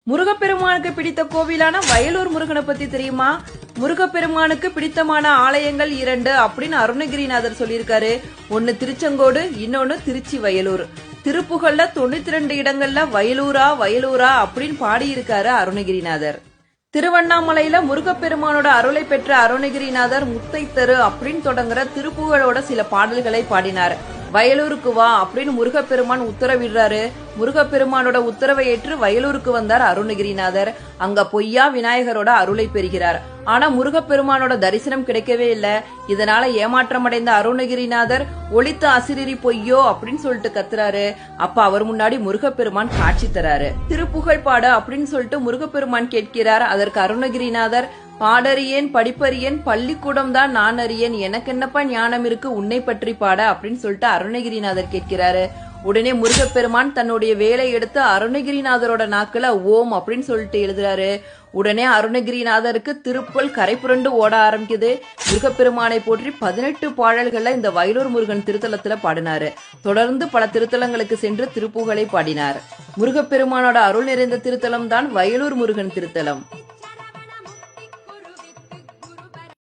முருகப்பெருமானுக்கு பிடித்த கோவிலான வயலூர் முருகனை பத்தி தெரியுமா? முருகப்பெருமானுக்கு பிடித்தமான ஆலயங்கள் 2 அப்படின்னு அருணகிரிநாதர் சொல்லியிருக்காரு. ஒன்னு திருச்செங்கோடு, இன்னொன்னு திருச்சி வயலூர். திருப்புகள்ல 92 இடங்கள்ல வயலூரா வயலூரா அப்படின்னு பாடியிருக்காரு அருணகிரிநாதர். திருவண்ணாமலையில முருகப்பெருமானோட அருளை பெற்ற அருணகிரிநாதர் முத்தை தரு அப்படின்னு தொடங்குற திருப்புகழோட சில பாடல்களை பாடினார். வயலூருக்கு வா அப்படின்னு முருகப்பெருமான் உத்தரவிடுறாரு. முருகப்பெருமானோட உத்தரவை ஏற்று வயலூருக்கு வந்தார் அருணகிரிநாதர். அங்க பொய்யா விநாயகரோட அருளை பெறுகிறார். ஆனா முருகப்பெருமானோட தரிசனம் கிடைக்கவே இல்ல. இதனால ஏமாற்றமடைந்த அருணகிரிநாதர் ஒளித்த அசிரிரி பொய்யோ அப்படின்னு சொல்லிட்டு கத்துறாரு. அப்ப அவர் முன்னாடி முருகப்பெருமான் காட்சி தராரு. திருப்புகழ் பாடு அப்படின்னு சொல்லிட்டு முருகப்பெருமான் கேட்கிறார். அதற்கு அருணகிரிநாதர், பாடறியேன் படிப்பறியேன் பள்ளிக்கூடம் தான் நான் அறியேன், எனக்கு என்னப்பா ஞானம் இருக்கு உன்னை பற்றி பாட அப்படின்னு சொல்லிட்டு அருணகிரிநாதர் கேட்கிறாரு. உடனே முருகப்பெருமான் தன்னுடைய வேலை எடுத்து அருணகிரிநாதரோட நாக்குல ஓம் அப்படின்னு சொல்லிட்டு எழுதுறாரு. உடனே அருணகிரிநாதருக்கு திருப்புகழ் கரை புரண்டு ஓட ஆரம்பிக்குது. முருகப்பெருமானை போற்றி 18 பாடல்கள்ல இந்த வயலூர் முருகன் திருத்தலத்துல பாடினாரு. தொடர்ந்து பல திருத்தலங்களுக்கு சென்று திருப்புகழை பாடினார். முருகப்பெருமானோட அருள் நிறைந்த திருத்தலம் தான் வயலூர் முருகன் திருத்தலம்.